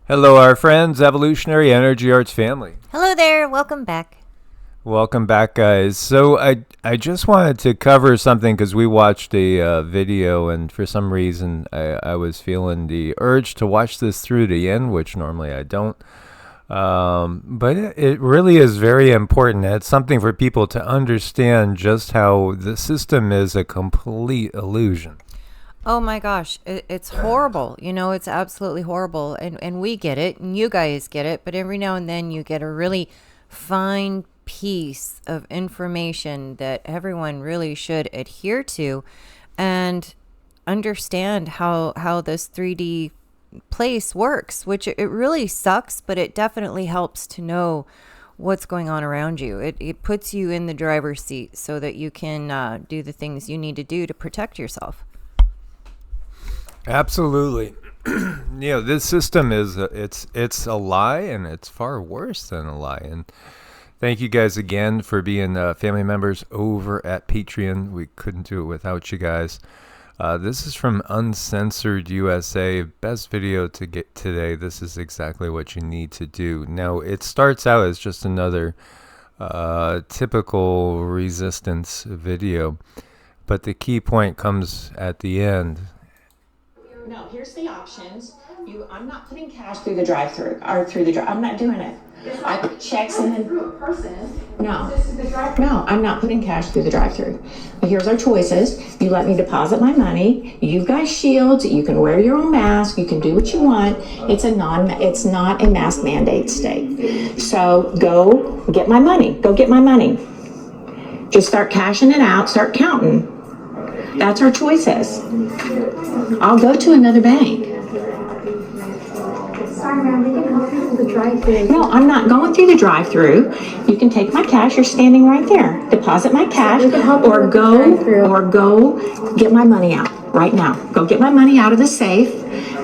Hello, our friends, Evolutionary Energy Arts family. Hello there, welcome back. Welcome back, guys. So I just wanted to cover something because we watched a video, and for some reason I was feeling the urge to watch this through the end, which normally I don't. But it really is very important. It's something for people to understand just how the system is a complete illusion. Oh my gosh, it's horrible. You know, it's absolutely horrible. And we get it, and you guys get it, but every now and then you get a really fine piece of information that everyone really should adhere to and understand how this 3D place works, which it really sucks, but it definitely helps to know what's going on around you. It puts you in the driver's seat so that you can do the things you need to do to protect yourself. Absolutely. This system is it's a lie, and it's far worse than a lie. And thank you guys again for being family members over at Patreon. We couldn't do it without you guys. This is from Uncensored USA. Best video to get today. This is exactly what you need to do. Now, it starts out as just another typical resistance video, but the key point comes at the end. No, here's the options. I'm not putting cash through the drive-through or through the drive. I'm not doing it. I put checks in. No, I'm not putting cash through the drive-through. But here's our choices. You let me deposit my money. You've got shields. You can wear your own mask. You can do what you want. It's not a mask mandate state. So go get my money. Go get my money. Just start cashing it out. Start counting. That's our choices. I'll go to another bank. Sorry, ma'am, we can help you through the drive-thru. No, I'm not going through the drive-thru. You can take my cash. You're standing right there. Deposit my cash, or go get my money out right now. Go get my money out of the safe.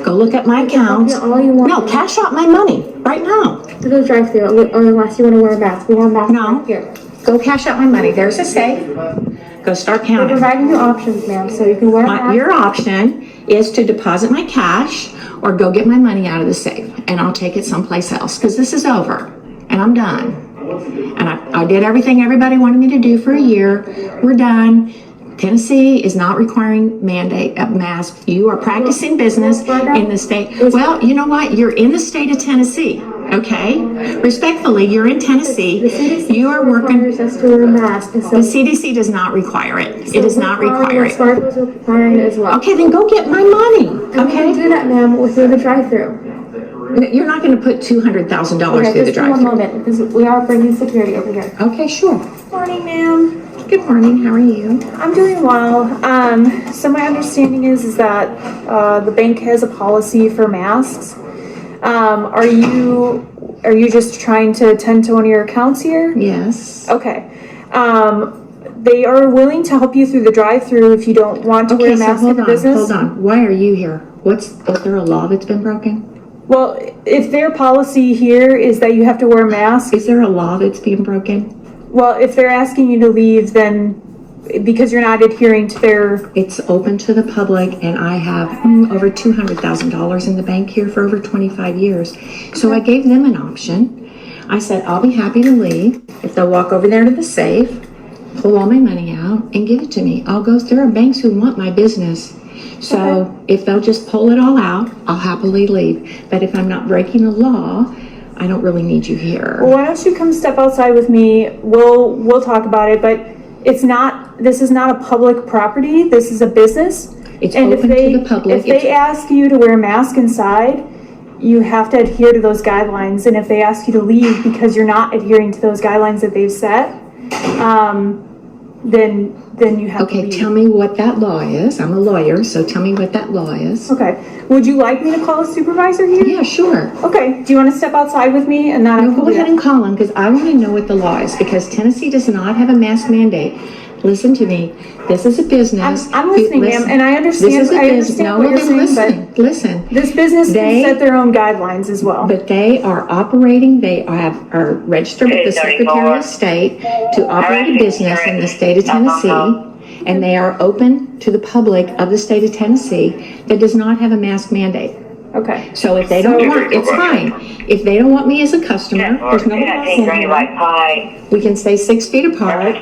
Go look at my accounts. No, cash out my money right now. To the drive-thru, or unless you want to wear a mask. We have masks right here. Go cash out my money. There's a safe. Go start counting. We're providing you options, ma'am, so you can wear a mask. Your option is to deposit my cash or go get my money out of the safe, and I'll take it someplace else, because this is over and I'm done. And I did everything everybody wanted me to do for a year. We're done. Tennessee is not requiring mandate a mask. You are practicing business in the state. Well, you know what? You're in the state of Tennessee, okay? Respectfully, you're in Tennessee. You are working. The CDC does not require it. It does not require it. Sparkles are requiring it as well. Okay, then go get my money. And we can do that, ma'am, through the drive-thru. You're not going to put $200,000 through the drive-thru. One moment, because we are bringing security over here. Okay, sure. Morning, ma'am. Good morning. How are you? I'm doing well. So my understanding is that the bank has a policy for masks. Are you just trying to attend to one of your accounts here? Yes. Okay. They are willing to help you through the drive-thru if you don't want to wear a mask in the business. Hold on. Why are you here? Is there a law that's been broken? Well, if their policy here is that you have to wear a mask. Is there a law that's being broken? Well, if they're asking you to leave, then because you're not adhering to their... It's open to the public, and I have over $200,000 in the bank here for over 25 years. So I gave them an option. I said, I'll be happy to leave if they'll walk over there to the safe, pull all my money out, and give it to me. There are banks who want my business. So if they'll just pull it all out, I'll happily leave. But if I'm not breaking the law, I don't really need you here. Well, why don't you come step outside with me? We'll talk about it, but this is not a public property. This is a business. It's open to the public. If they ask you to wear a mask inside, you have to adhere to those guidelines. And if they ask you to leave because you're not adhering to those guidelines that they've set, then you have to leave. Okay, tell me what that law is. I'm a lawyer, so tell me what that law is. Okay. Would you like me to call a supervisor here? Yeah, sure. Okay. Do you want to step outside with me and not? No, go ahead and call him, because I want to know what the law is, because Tennessee does not have a mask mandate. Listen to me. This is a business. I'm listening, ma'am, and I understand. I understand what you're saying, but listen. This business can set their own guidelines as well. But they are operating. They are registered with the Secretary of State to operate a business in the state of Tennessee, and they are open to the public of the state of Tennessee that does not have a mask mandate. Okay. So if they don't want, it's fine. If they don't want me as a customer, there's nobody else in here. We can stay 6 feet apart.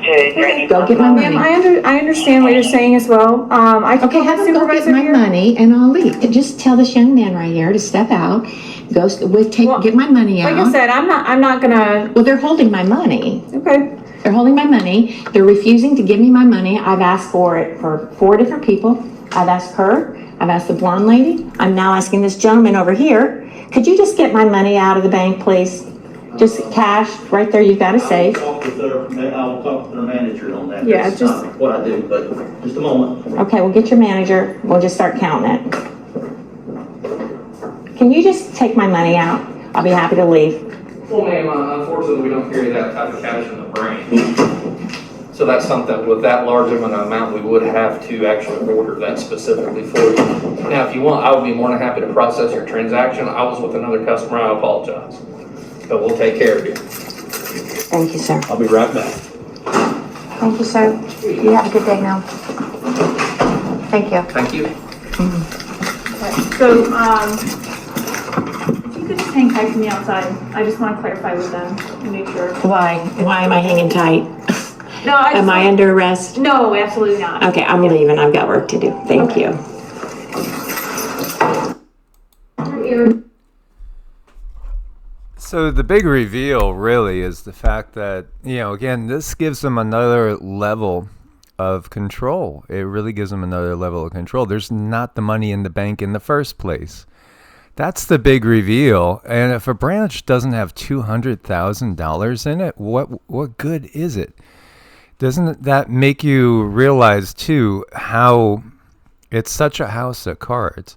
Go get my money. Ma'am, I understand what you're saying as well. I can Okay, have them go get supervisor my here. money and I'll leave. Just tell this young man right here to step out, get my money out. Like I said, I'm not gonna. Well, they're holding my money. Okay. They're holding my money. They're refusing to give me my money. I've asked for it for 4 different people. I've asked her. I've asked the blonde lady. I'm now asking this gentleman over here. Could you just get my money out of the bank, please? Just cash right there. You've got a safe. I'll talk with their manager on that. Yeah, That's just- not what I do, but just a moment. Okay, we'll get your manager. We'll just start counting it. Can you just take my money out? I'll be happy to leave. Well, ma'am, unfortunately, we don't carry that type of cash in the branch. So that's something, with that large of an amount, we would have to actually order that specifically for you. Now, if you want, I would be more than happy to process your transaction. I was with another customer, I apologize. But we'll take care of you. Thank you, sir. I'll be right back. Thank you, sir. You have a good day now. Thank you. Thank you. Okay. So, if you could just hang tight to me outside. I just want to clarify with them and make sure. Why? Why am I hanging tight? No, Am I under arrest? No, absolutely not. Okay, I'm leaving. I've got work to do. Thank you. So the big reveal really is the fact that, again, this gives them another level of control. It really gives them another level of control. There's not the money in the bank in the first place. That's the big reveal. And if a branch doesn't have $200,000 in it, what good is it? Doesn't that make you realize, too, how it's such a house of cards?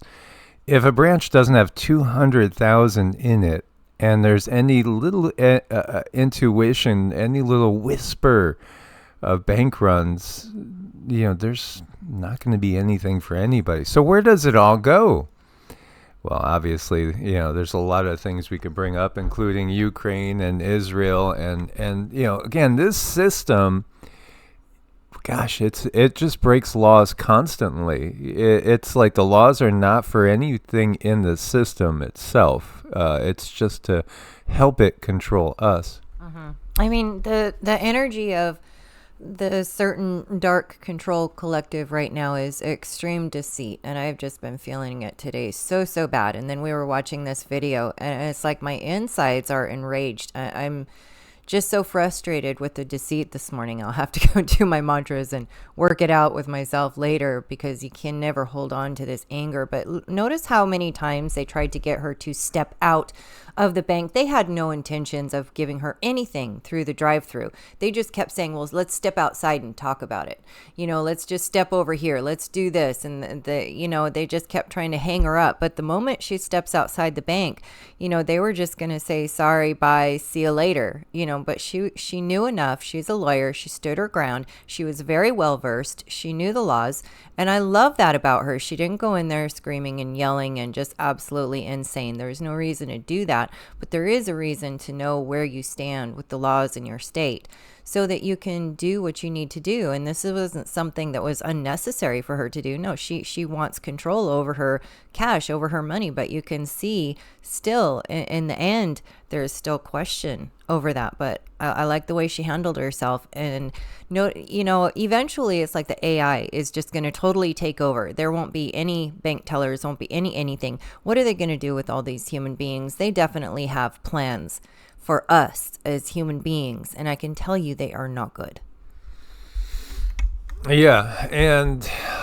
If a branch doesn't have $200,000 in it, and there's any little intuition, any little whisper of bank runs, there's not going to be anything for anybody. So where does it all go? Well, obviously, there's a lot of things we could bring up, including Ukraine and Israel, and again, this system. Gosh, it just breaks laws constantly. It's like the laws are not for anything in the system itself. It's just to help it control us. Mm-hmm. I mean, the energy of the certain dark control collective right now is extreme deceit, and I've just been feeling it today so bad. And then we were watching this video, and it's like my insides are enraged. I'm just so frustrated with the deceit this morning. I'll have to go do my mantras and work it out with myself later, because you can never hold on to this anger. But notice how many times they tried to get her to step out of the bank. They had no intentions of giving her anything through the drive-through. They just kept saying, well, let's step outside and talk about it. Let's just step over here. Let's do this. And they just kept trying to hang her up. But the moment she steps outside the bank, they were just going to say, sorry, bye, see you later. But she knew enough. She's a lawyer. She stood her ground. She was very well versed. She knew the laws. And I love that about her. She didn't go in there screaming and yelling and just absolutely insane. There's no reason to do that. But there is a reason to know where you stand with the laws in your state, so that you can do what you need to do. And this wasn't something that was unnecessary for her to do. No, she wants control over her cash, over her money. But you can see still in the end, there's still question over that. But I like the way she handled herself. And eventually it's like the AI is just going to totally take over. There won't be any bank tellers, won't be anything. What are they going to do with all these human beings? They definitely have plans for us as human beings, and I can tell you they are not good. Yeah, and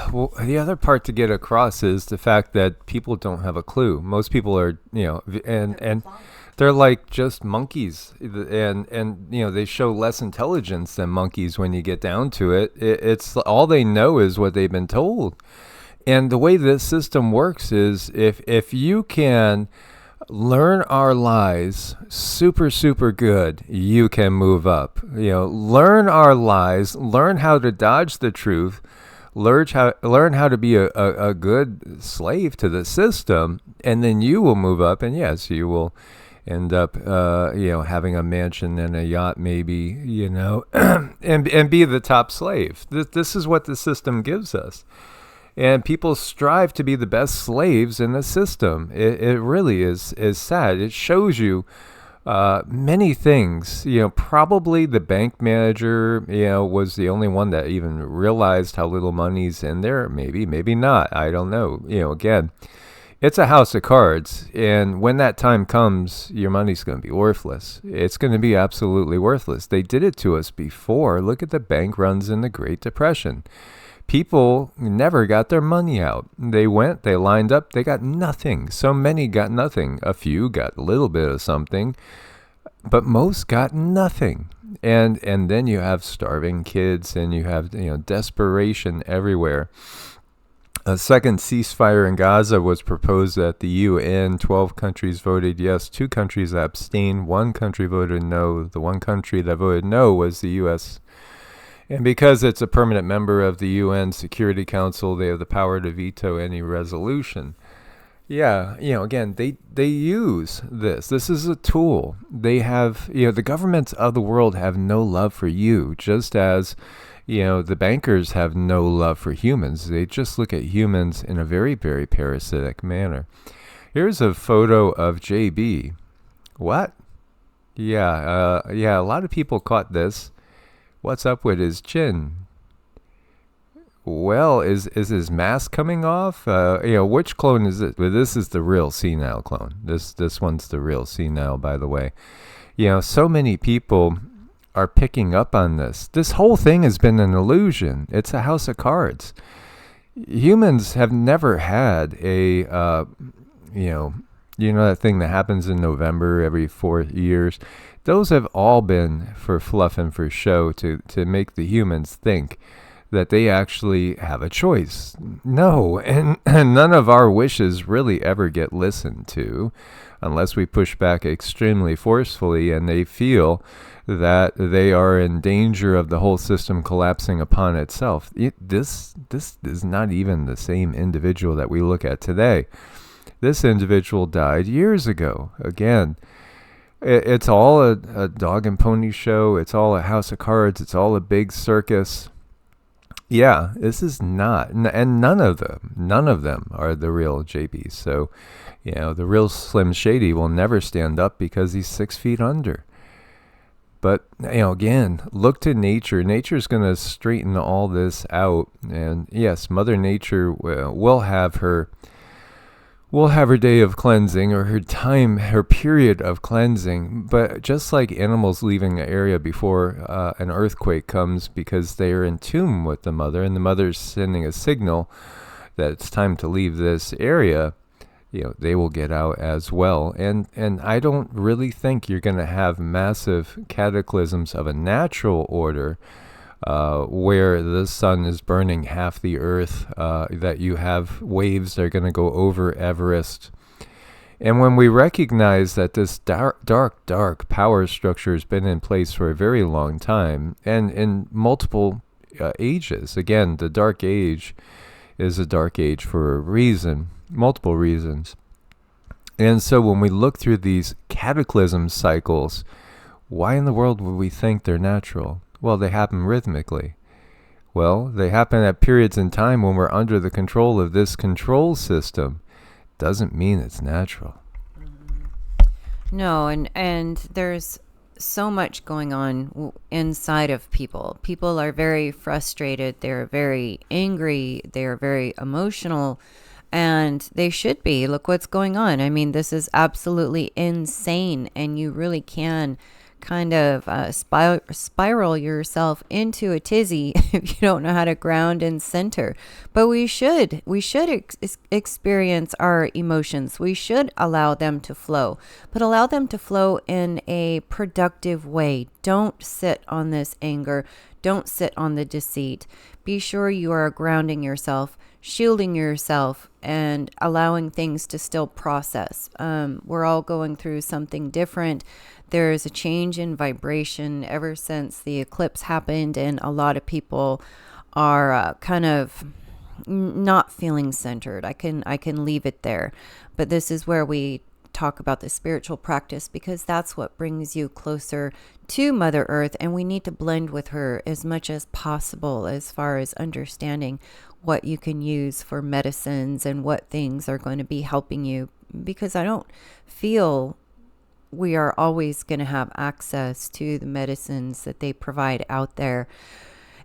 the other part to get across is the fact that people don't have a clue. Most people are, and they're like just monkeys, and they show less intelligence than monkeys when you get down to it. It's all they know is what they've been told. And the way this system works is if you can learn our lies super good, you can move up. Learn our lies, learn how to dodge the truth, learn how to be a good slave to the system, and then you will move up. And yes, you will end up having a mansion and a yacht, maybe, and be the top slave. This is what the system gives us. And people strive to be the best slaves in the system. It really is sad. It shows you many things. Probably the bank manager, was the only one that even realized how little money's in there. Maybe not. I don't know. Again, it's a house of cards. And when that time comes, your money's going to be worthless. It's going to be absolutely worthless. They did it to us before. Look at the bank runs in the Great Depression. People never got their money out. They went, they lined up, they got nothing. So many got nothing. A few got a little bit of something, but most got nothing. And then you have starving kids, and you have desperation everywhere. A second ceasefire in Gaza was proposed at the UN. 12 countries voted yes, 2 countries abstained, 1 country voted no. The 1 country that voted no was the U.S. And because it's a permanent member of the UN Security Council, they have the power to veto any resolution. Yeah, again, they use this. This is a tool. They have, the governments of the world have no love for you, just as, the bankers have no love for humans. They just look at humans in a very, very parasitic manner. Here's a photo of JB. What? Yeah, a lot of people caught this. What's up with his chin? Well, is his mask coming off? Which clone is it? Well, this is the real senile clone. This one's the real senile, by the way. So many people are picking up on this. This whole thing has been an illusion. It's a house of cards. Humans have never had a, that thing that happens in November every 4 years. Those have all been for fluff and for show to make the humans think that they actually have a choice. No, and none of our wishes really ever get listened to unless we push back extremely forcefully and they feel that they are in danger of the whole system collapsing upon itself. This is not even the same individual that we look at today. This individual died years ago. Again, it's all a dog and pony show. It's all a house of cards. It's all a big circus. Yeah, this is not, and none of them are the real JB. So, the real Slim Shady will never stand up because he's 6 feet under. But, again, look to nature. Nature's going to straighten all this out. And yes, Mother Nature will have her day of cleansing, or her period of cleansing. But just like animals leaving an area before an earthquake comes because they are in tune with the mother, and the mother's sending a signal that it's time to leave this area, they will get out as well. And I don't really think you're going to have massive cataclysms of a natural order where the sun is burning half the earth, that you have waves that are going to go over Everest. And when we recognize that this dark power structure has been in place for a very long time, and in multiple ages, again, the dark age is a dark age for a reason, multiple reasons. And so when we look through these cataclysm cycles, why in the world would we think they're natural? Well, they happen rhythmically. Well, they happen at periods in time when we're under the control of this control system. Doesn't mean it's natural. No, and there's so much going on inside of people. People are very frustrated. They're very angry. They're very emotional. And they should be. Look what's going on. I mean, this is absolutely insane. And you really can kind of spiral yourself into a tizzy if you don't know how to ground and center. But we should experience our emotions. We should allow them to flow, but allow them to flow in a productive way. Don't sit on this anger. Don't sit on the deceit. Be sure you are grounding yourself, shielding yourself, and allowing things to still process. We're all going through something different. There's a change in vibration ever since the eclipse happened, and a lot of people are kind of not feeling centered. I can leave it there. But this is where we talk about the spiritual practice because that's what brings you closer to Mother Earth, and we need to blend with her as much as possible as far as understanding what you can use for medicines and what things are going to be helping you, because I don't feel we are always going to have access to the medicines that they provide out there.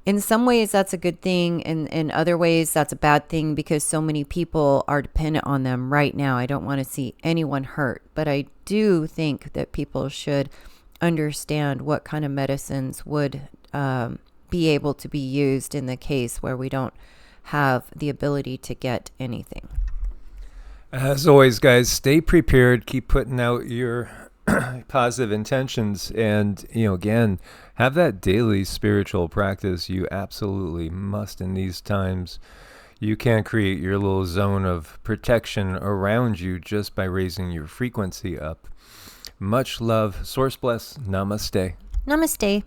In some ways, that's a good thing. In other ways, that's a bad thing because so many people are dependent on them right now. I don't want to see anyone hurt, but I do think that people should understand what kind of medicines would be able to be used in the case where we don't have the ability to get anything. As always, guys, stay prepared. Keep putting out your positive intentions, and again, have that daily spiritual practice. You absolutely must in these times. You can't create your little zone of protection around you just by raising your frequency up. Much love. Source bless. Namaste. Namaste.